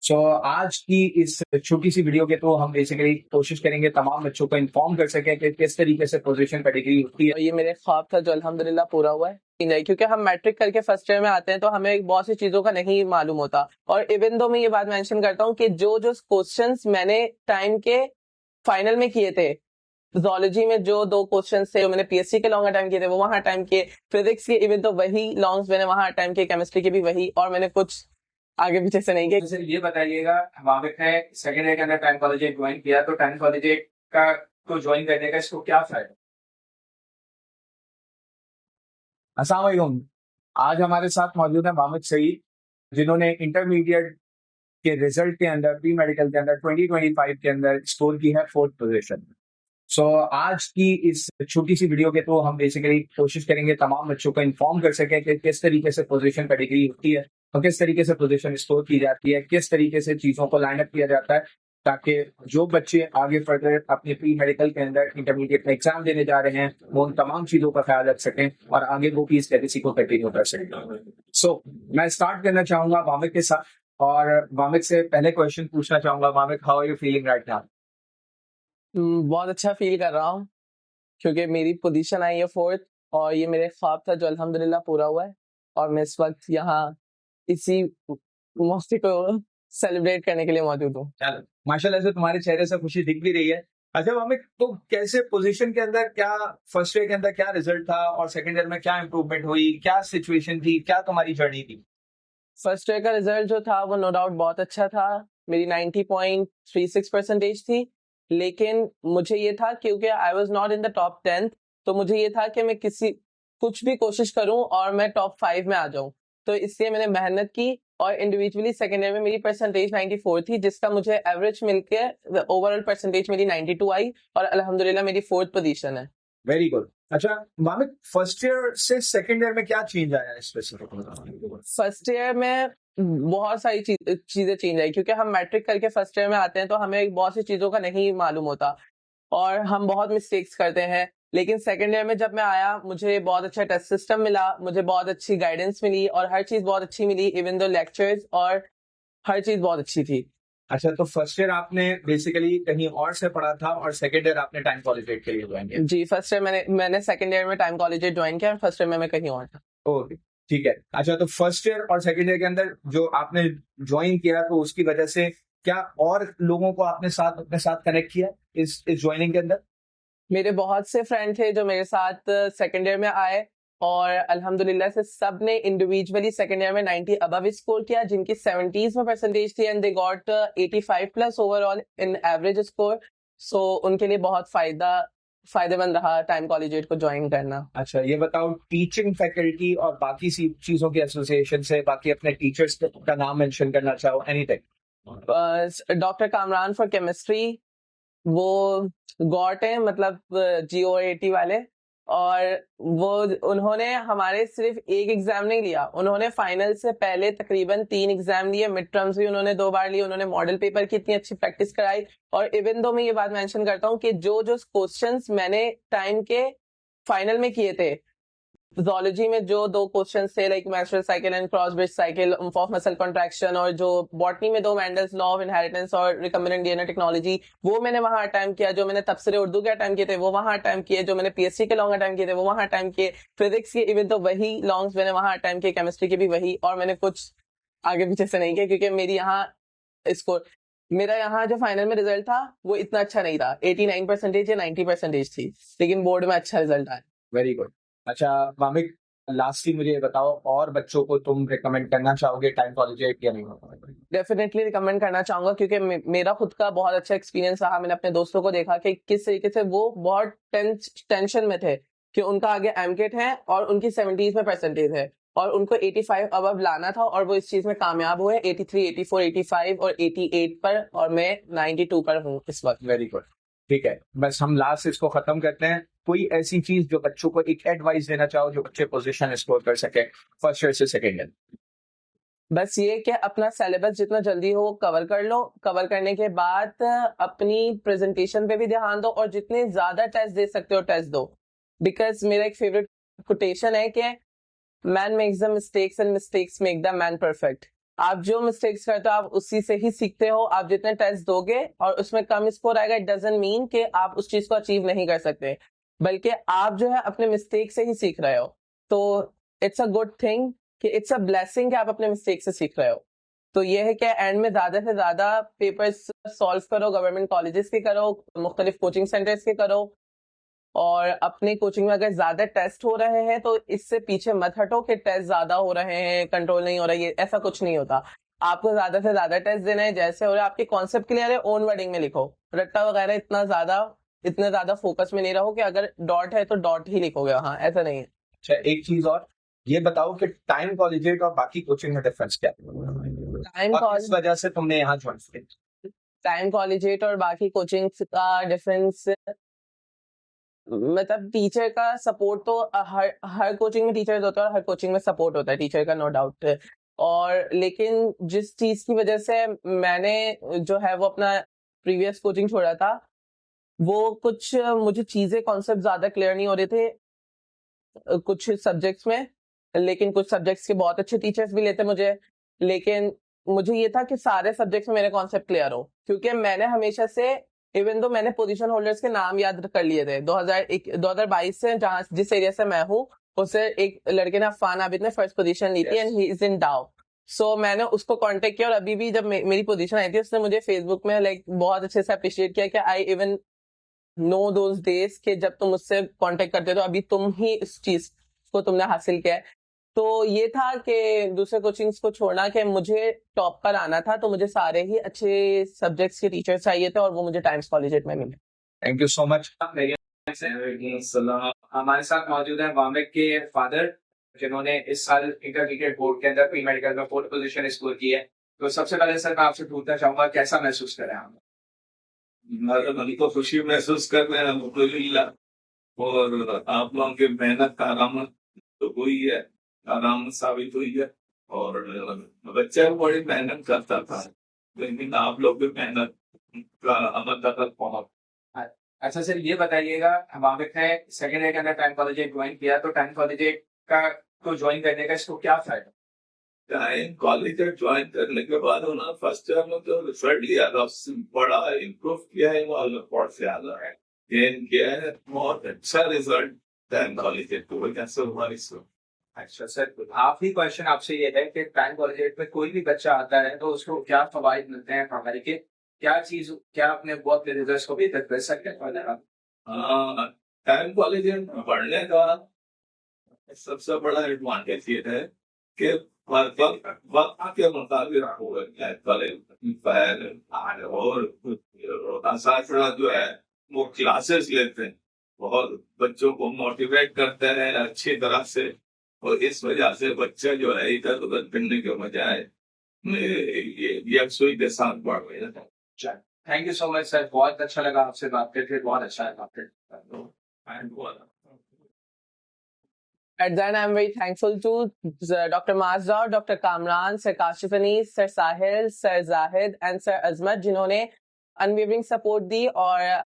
आज की इस छोटी सी वीडियो के थ्रू हम बेसिकली कोशिश करेंगे तमाम बच्चों को इन्फॉर्म कर सकें कि किस तरीके से पोजीशन कैटेगरी होती है। ये मेरे ख्वाब था जो अल्हम्दुलिल्लाह पूरा हुआ है। नहीं, क्योंकि हम मैट्रिक करके फर्स्ट ईयर में आते हैं तो हमें बहुत सी चीजों का नहीं मालूम होता। और इवन दो मैं ये बात मेंशन करता हूँ कि जो जो क्वेश्चंस मैंने टाइम के फाइनल में किए थे, जूलॉजी में जो 2 क्वेश्चंस थे जो मैंने पीएससी के लॉन्ग टाइम किए थे वो वहां टाइम किए, फिजिक्स के इवन तो वही लॉन्ग्स मैंने वहां टाइम किए, केमिस्ट्री के भी वही, और मैंने कुछ आगे पीछे से नहीं किए। सर ये बताइएगा, वामिक ने सेकेंड ईयर के अंदर टाइम कॉलेज ज्वाइन किया तो टाइम कॉलेज का को ज्वाइन करने का इसको क्या फायदा? अस्सलाम वालेकुम। आज हमारे साथ मौजूद है वामिक सईद, जिन्होंने इंटरमीडिएट के रिजल्ट के अंदर प्री मेडिकल के अंदर 2025 के अंदर स्कोर की है 4th पोजीशन। आज की इस छोटी सी वीडियो के थ्रू हम बेसिकली कोशिश करेंगे तमाम बच्चों को इन्फॉर्म कर सकें कि किस तरीके से पोजीशन कैटेगरी होती है और किस तरीके से पोजीशन स्कोर की जाती है, किस तरीके से चीजों को लाइन अप किया जाता है, ताकि जो बच्चे आगे फर्दर अपने प्री मेडिकल के अंदर इंटरमीडिएट में एग्जाम देने जा रहे हैं वो उन तमाम चीजों का ख्याल रख सकें और आगे वो भी इस लेगेसी को कंटिन्यू कर सकें। मैं स्टार्ट करना चाहूंगा वामिक के साथ, और वामिक से पहले क्वेश्चन पूछना चाहूंगा। Wamiq, how are you feeling right now? बहुत अच्छा फील कर रहा हूँ क्योंकि मेरी पोजीशन आई है 4th, और ये मेरे ख्वाब था जो अल्हम्दुलिल्लाह पूरा हुआ है। और मैं इस वक्त यहाँ इसी मौके को सेलिब्रेट करने के लिए मौजूद हूँ। माशाल्लाह से तुम्हारे चेहरे से खुशी दिख भी रही है। अच्छा वामिक, तो कैसे पोजीशन के अंदर क्या फर्स्ट ईयर के अंदर क्या रिजल्ट था और सेकंड ईयर में क्या इंप्रूवमेंट हुई, क्या सिचुएशन थी, क्या तुम्हारी जर्नी थी? फर्स्ट ईयर का रिजल्ट जो था वो नो डाउट बहुत अच्छा था। मेरी 90.36% थी, लेकिन मुझे ये था क्योंकि I was not in the top 10th, तो मुझे ये था कि मैं कुछ भी कोशिश करूं और मैं टॉप 5 में आ जाऊं। तो इसलिए मैंने मेहनत की और इंडिविजुअली सेकेंड ईयर में मेरी परसेंटेज 94 थी, जिसका मुझे एवरेज मिलके ओवरऑल परसेंटेज मेरी 92 आई और अल्हम्दुलिल्लाह मेरी 4th पोजीशन है। Very good. अच्छा वामिक, फर्स्ट ईयर से सेकंड ईयर में क्या चेंज आया स्पेसिफिक? फर्स्ट ईयर में बहुत सारी चीजें चेंज आई, क्योंकि हम मैट्रिक करके फर्स्ट ईयर में आते हैं तो हमें बहुत सी चीजों का नहीं मालूम होता और हम बहुत मिस्टेक्स करते हैं। लेकिन सेकेंड ईयर में जब मैं आया मुझे बहुत अच्छा टेस्ट सिस्टम मिला, मुझे बहुत अच्छी गाइडेंस मिली और हर चीज बहुत अच्छी मिली, इवन दो लेक्चर्स और हर चीज बहुत अच्छी थी। अच्छा, तो फर्स्ट ईयर आपने बेसिकली कहीं और से पढ़ा था और सेकंड ईयर आपने टाइम कॉलेज के लिए ज्वाइन किया? जी, फर्स्ट ईयर मैंने सेकेंड ईयर में टाइम कॉलेज ज्वाइन किया और फर्स्ट ईयर में मैं कहीं और था। ओके, ठीक है। अच्छा, तो फर्स्ट ईयर और सेकंड ईयर के अंदर जो आपने ज्वाइन किया तो उसकी वजह से क्या और लोगों को आपने अपने साथ कनेक्ट किया इस ज्वाइनिंग के अंदर? मेरे बहुत से फ्रेंड थे जो मेरे साथ सेकेंड ईयर में आए और अल्हम्दुलिल्लाह से सब ने इंडिविजुअली सेकेंड ईयर में 90 अबव स्कोर किया, जिनकी 70s में परसेंटेज थी and they got 85 plus overall in average score. So उनके लिए बहुत फायदेमंद रहा टाइम कॉलेज को ज्वाइन करना। अच्छा, ये बताओ, टीचिंग फैकल्टी और बाकी सी चीजों के एसोसिएशन से बाकी अपने टीचर्स का नाम मेंशन करना चाहो, anything? Doctor Kamran for chemistry, वो गॉट है, मतलब GOAT वाले, और वो उन्होंने हमारे सिर्फ एक एग्जाम नहीं लिया, उन्होंने फाइनल से पहले तकरीबन 3 एग्जाम लिए, मिड टर्म्स भी उन्होंने 2 बार लिए, उन्होंने मॉडल पेपर की इतनी अच्छी प्रैक्टिस कराई। और इवन दो मैं ये बात मेंशन करता हूँ कि जो जो क्वेश्चंस मैंने टाइम के फाइनल में किए थे, जूलॉजी में जो 2 क्वेश्चंस थे like menstrual cycle and cross bridge cycle of muscle contraction, और जो बॉटनी में 2 मेंडल्स लॉ ऑफ इनहेरिटेंस और रिकम्बिनेंट डीएनए टेक्नोलॉजी, वो मैंने वहां अटेम्प्ट किया। जो मैंने तफसीर उर्दू के अटेम्प्ट किए थे वो वहां अटेम्प्ट किए, जो मैंने पीएससी के लॉन्ग अटेम्प्ट किए थे वो वहां अटेम्प्ट किए, फिजिक्स के इवन तो वही लॉन्ग्स मैंने वहां अटेम्प्ट किए, केमिस्ट्री के भी वही, और मैंने कुछ आगे पीछे से नहीं किया क्योंकि मेरा यहाँ जो फाइनल में रिजल्ट था वो इतना अच्छा नहीं था, 89% या 90% थी, लेकिन बोर्ड में अच्छा रिजल्ट आया। Very good. अच्छा वामिक, लास्टली मुझे ये बताओ, और बच्चों को तुम रिकमेंड करना चाहोगे टाइम कॉलेज या नहीं? डेफिनेटली रिकमेंड करना चाहूंगा क्योंकि मेरा खुद का बहुत अच्छा एक्सपीरियंस रहा। मैंने अपने दोस्तों को देखा कि किस तरीके से वो बहुत टेंशन में थे कि उनका आगे एमकेट है और उनकी 70s में परसेंटेज है और उनको 85 अबव लाना था, और वो इस चीज में कामयाब हुए, 83, 84, 85 और 88 पर, और मैं 92 पर हूँ इस वक्त। वेरी गुड, ठीक है। बस हम लास्ट इसको खत्म करते हैं। कोई ऐसी चीज जो बच्चों को एक एडवाइस देना चाहो जो बच्चे पोजीशन स्कोर कर सके फर्स्ट ईयर से सेकेंड ईयर? बस ये कि अपना सिलेबस जितना जल्दी हो कवर कर लो, कवर करने के बाद अपनी प्रेजेंटेशन पे भी ध्यान दो और जितने ज्यादा टेस्ट दे सकते हो टेस्ट दो, बिकॉज मेरा एक फेवरेट कोटेशन है कि man makes the mistakes and mistakes make the man perfect. आप जो मिस्टेक्स करते हो आप उसी से ही सीखते हो। आप जितने टेस्ट दोगे और उसमें कम स्कोर आएगा, इट डजंट मीन कि आप उस चीज को अचीव नहीं कर सकते, बल्कि आप जो है अपने मिस्टेक से ही सीख रहे हो। तो इट्स अ गुड थिंग कि इट्स अ ब्लेसिंग कि आप अपने मिस्टेक से सीख रहे हो। तो ये है कि एंड में ज्यादा से ज्यादा पेपर्स सॉल्व करो, गवर्नमेंट कॉलेजेस के करो, मुख्तलिफ कोचिंग सेंटर्स के करो, और अपने कोचिंग में अगर ज्यादा टेस्ट हो रहे हैं तो इससे पीछे मत हटो कि टेस्ट ज्यादा हो रहे हैं, कंट्रोल नहीं हो रहा है, ऐसा कुछ नहीं होता। आपको ज्यादा से ज्यादा टेस्ट देना है, जैसे हो रहा है आपके कॉन्सेप्ट क्लियर है, ओन वर्डिंग में लिखो। रट्टा वगैरह इतना ज्यादा फोकस में नहीं रहो कि अगर डॉट है तो डॉट ही लिखोगे, हाँ ऐसा नहीं है। अच्छा, एक चीज और, ये बताओ कि टाइम कॉलेजिएट और बाकी कोचिंग में डिफरेंस क्या है, टाइम और किस वजह से तुमने यहाँ ज्वाइन किया? टाइम कॉलेजिएट और बाकी कोचिंग का डिफरेंस, मतलब टीचर का सपोर्ट तो हर कोचिंग में टीचर्स होता है और हर कोचिंग में सपोर्ट होता है टीचर का, नो डाउट। और लेकिन जिस चीज की वजह से मैंने जो है वो अपना प्रीवियस कोचिंग छोड़ा था, वो कुछ मुझे चीजें कॉन्सेप्ट ज्यादा क्लियर नहीं हो रहे थे कुछ सब्जेक्ट्स में, लेकिन कुछ सब्जेक्ट्स के बहुत अच्छे टीचर्स भी लेते मुझे। लेकिन मुझे ये था कि सारे सब्जेक्ट्स में मेरे कॉन्सेप्ट क्लियर हो, क्योंकि मैंने हमेशा से, इवन तो मैंने पोजीशन होल्डर्स के नाम याद कर लिए थे 2022 से, जहां जिस एरिया से मैं हूँ उससे एक लड़के ने, अफान आबिद ने फर्स्ट पोजीशन ली थी, एंड ही इज इन डाउ। सो मैंने उसको कांटेक्ट किया, और अभी भी जब मेरी पोजीशन आई थी उसने मुझे फेसबुक में लाइक बहुत अच्छे से अप्रिशिएट किया कि I even know those days के जब तुम मुझसे कांटेक्ट करते हो तो अभी तुम ही इस चीज को तुमने हासिल किया है। तो ये था कि दूसरे कोचिंग्स को छोड़ना कि मुझे टॉप पर आना था, तो मुझे सारे ही अच्छे सब्जेक्ट्स के टीचर्स चाहिए थे, और वो मुझे टाइम्स कॉलेजिएट में मिले। Thank you so much. हमारे साथ मौजूद है वामिक के फादर, जिन्होंने इस साल इंटरमीडिएट बोर्ड के अंदर प्री मेडिकल में 4th पोजीशन स्कोर की है। तो सबसे पहले सर मैं आपसे पूछना चाहूंगा, कैसा महसूस कर रहे हैं आप? हम तो खुशी महसूस कर रहे हैं अल्हम्दुलिल्लाह, और आप लोगों की मेहनत का आरामद तो हुई है, आरामद साबित हुई है। और बच्चा बड़ी मेहनत करता था, लेकिन आप लोग भी मेहनत का अमल तक पहुंच। अच्छा सर, ये बताइएगा, वामिक ने सेकेंड ईयर के अंदर टाइम कॉलेज ज्वाइन किया, तो टाइम कॉलेज का को ज्वाइन करने का इसको क्या फायदा? टाइम कॉलेज ज्वाइन करने के बाद ना फर्स्ट ईयर में जो रिजल्ट लिया था उससे बड़ा इम्प्रूव किया है, वो अलग से आया है, गेन किया है, बहुत अच्छा रिजल्ट टाइम कॉलेज की वजह से हुआ इसको। अच्छा सर, आखिरी क्वेश्चन आपसे ये है कि टाइम कॉलेज में कोई भी बच्चा आता है तो उसको क्या फवाइद मिलते हैं हमारे के, क्या अपने वक्त के रिजल्ट को बेहतर कर सकते हैं? टाइम कॉलेज में पढ़ने का सबसे बड़ा एडवांटेज ये है कि वक्त के मुताबिक और असातिज़ा जो है वो क्लासेस लेते हैं, बहुत बच्चों को मोटिवेट करते हैं अच्छी तरह से, और इस वजह से बच्चे जो है इधर उधर फिरने के बजाय ये यकसुई के साथ बढ़ रहे हैं। Thank you so much sir, बहुत अच्छा लगा आपसे बात करके, बहुत अच्छा लगा आपसे। At then, I'm very thankful to Dr. Mazda, Dr. Kamran, Sir Kashif Anis, Sir Sahil, Sir Zahid, and Sir Azmat, जिन्होंने unwavering support दी, और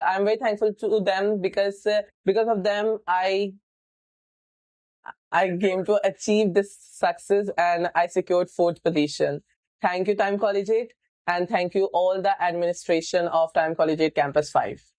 I'm very thankful to them because of them I came to achieve this success and I secured 4th position. Thank you, Time Collegiate, and thank you all the administration of Time Collegiate Campus 5.